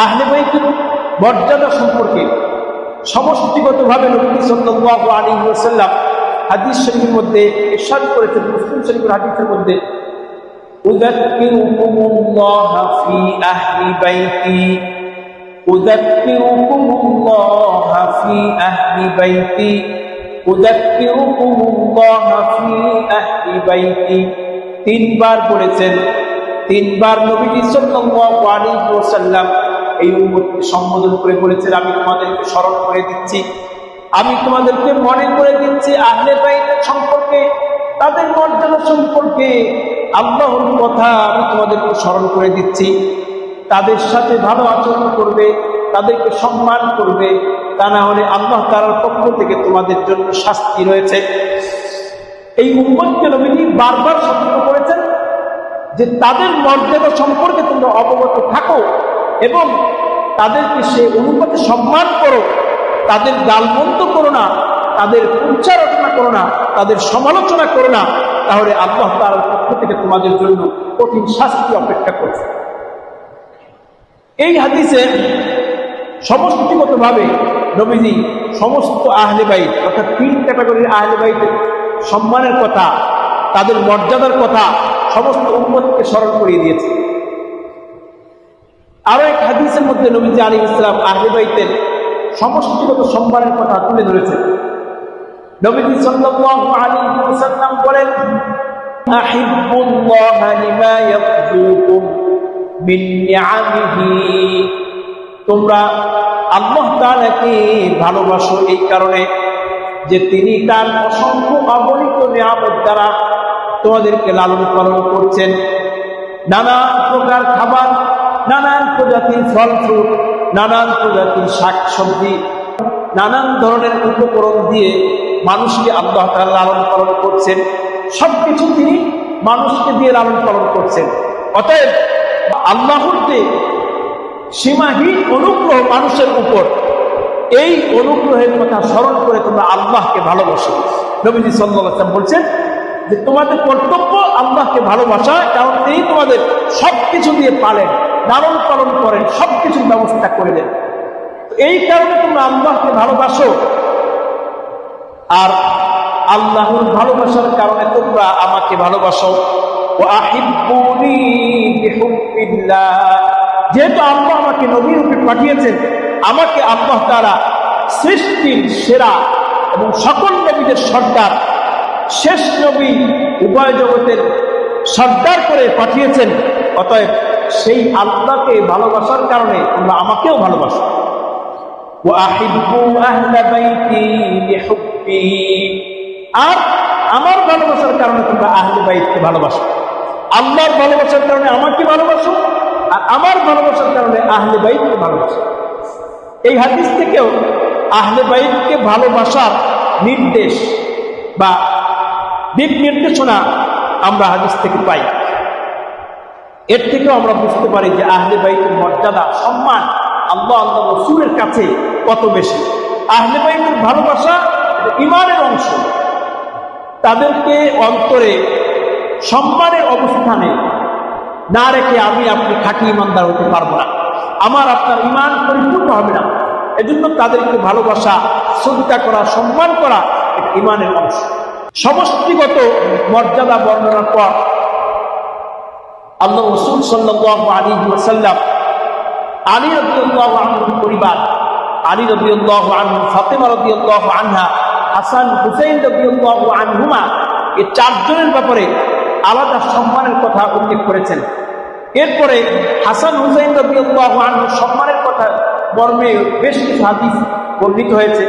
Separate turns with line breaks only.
আহলে বাইতের মর্যাদা সম্পর্কে সমষ্টিগতভাবে নবী সাল্লাল্লাহু আলাইহি ওয়াসাল্লাম হাদিস শরীফের মধ্যে ইরশাদ করেছেন, মুসলিম শরীফের হাদিসের মধ্যে, উযাক্কিরুকুমুল্লাহ ফি আহলি বাইতি, উযাক্কিরুকুমুল্লাহ ফি আহলি বাইতি, উযাক্কিরুকুমুল্লাহ ফি আহলি বাইতি। তিনবার বলেছেন। তিনবার নবী সাল্লাল্লাহু আলাইহি ওয়াসাল্লাম এই উম্মতকে সম্বোধন করে বলেছেন, আমি তোমাদেরকে স্মরণ করে দিচ্ছি, আমি তোমাদেরকে মনে করে দিচ্ছি আহলে বাইতের সম্পর্কে, তাদের মর্যাদা সম্পর্কে, আল্লাহর কথা আমি তোমাদেরকে স্মরণ করে দিচ্ছি। তাদের সাথে ভালো আচরণ করবে, তাদেরকে সম্মান করবে, তা না হলে আল্লাহ তাআলার পক্ষ থেকে তোমাদের জন্য শাস্তি রয়েছে। এই উম্মতকে নবী বারবার সতর্ক করেছেন যে তাদের মর্যাদা সম্পর্কে তোমরা অবগত থাকো এবং তাদেরকে সে অনুপাতে সম্মান করো, তাদের গালমন্দ করো না, তাদের উচ্চারচনা করো না, তাদের সমালোচনা করো না, তাহলে আল্লাহ তাআলার পক্ষ থেকে তোমাদের জন্য কঠিন শাস্তি অপেক্ষা করছে। এই হাদিসে সমষ্টিগতভাবে নবীজি সমস্ত আহলে বাইত অর্থাৎ 3 ক্যাটাগরির আহলে বাইতের সম্মানের কথা, তাদের মর্যাদার কথা সমস্ত উম্মতকে স্মরণ করিয়ে দিয়েছে। আরো এক হাদিসের মধ্যে নবীজি আলাইহিস সালাম আহলে বাইতের সমষ্টিগত সম্মানের কথা তুলে ধরেছেন। নবীজি সাল্লাল্লাহু আলাইহি ওয়াসাল্লাম বলেন, আহিব্বুল্লাহ লিমা ইয়াফযুকুম মিন নিআমিহি, তোমরা আল্লাহ তাআলাকে ভালোবাসো এই কারণে যে তিনি তার অসংখ্য অগণিত নিয়ামত দ্বারা তোমাদেরকে লালন পালন করছেন। নানা প্রকার খাবার, নানান প্রজাতির ফল ফ্রুট, নানান প্রজাতির শাক সবজি, নানান ধরনের উপকরণ দিয়ে মানুষকে আল্লাহ তাআলা লালন পালন করছেন। সবকিছু তিনি মানুষকে দিয়ে লালন পালন করছেন। অতএব আল্লাহর যে সীমাহীন অনুগ্রহ মানুষের উপর, এই অনুগ্রহের কথা স্মরণ করে তোমরা আল্লাহকে ভালোবাসো। নবীজি সাল্লাল্লাহু আলাইহি ওয়াসাল্লাম বলছেন যে তোমাদের কর্তব্য আল্লাহকে ভালোবাসা, কারণ তিনি তোমাদের সবকিছু দিয়ে পালেন, লালন পালন করেন, সবকিছুর ব্যবস্থা করে দেন। এই কারণে তোমরা আল্লাহকে ভালোবাসো, আর আল্লাহর ভালোবাসার কারণে তোমরা আমাকে ভালোবাসো। ওয়া আহিব্বুনি বিহুব্বিল্লাহ, যেহেতু আল্লাহ আমাকে নবী রূপে পাঠিয়েছেন, আমাকে আল্লাহ তাআলা সৃষ্টির সেরা এবং সকল নবীদের সর্দার, শেষ নবী, উভয় জগতের সর্দার করে পাঠিয়েছেন। অতএব সেই আল্লাহকে ভালোবাসার কারণে তোমরা আমাকেও ভালোবাসো। ওয়া আহিব্বু আহলা বাইতি বিহুব্বি, আর আমার ভালোবাসার কারণে তোমরা আহলে বাইতকে ভালোবাসো। আল্লাহর ভালোবাসার কারণে আমাকে ভালোবাসো, আর আমার ভালোবাসার কারণে আহলে বাইতকে ভালোবাসো। এই হাদিস থেকেও আহলে বাইতকে ভালোবাসার নির্দেশ বা দিক নির্দেশনা আমরা হাদিস থেকে পাই। এর থেকেও আমরা বুঝতে পারি যে আহলে বাইতের মর্যাদা, সম্মান আল্লাহ রাসূলের কাছে কত বেশি। আহলে বাইতের ভালোবাসা ঈমানের অংশ। তাদেরকে অন্তরে সম্মানের অবস্থানে না রেখে আমি আপনি খাঁটি ঈমানদার হতে পারবো না, আমার আপনার ঈমান পরিপূর্ণ হবে না। এজন্য তাদেরকে ভালোবাসা, শ্রদ্ধা করা, সম্মান করা এটা ঈমানের অংশ। সমষ্টিগত মর্যাদা বর্ণনার পর আল্লাহ রাসূল সাল্লাল্লাহু আলাইহি ওয়াসাল্লাম আলী রাদিয়াল্লাহু আনহুর পরিবার, আলী রাদিয়াল্লাহু আনহু, ফাতেমা রাদিয়াল্লাহু আনহা, হাসান হুসাইন রাদিয়াল্লাহু আনহুমা, এই 4 জনের ব্যাপারে আলাদা সম্মানের কথা উল্লেখ করেছেন। এরপরে হাসান হুসাইন রাদিয়াল্লাহু আনহুর সম্মানের কথা মর্মে বেশ কিছু হাদিস বর্ণিত হয়েছে।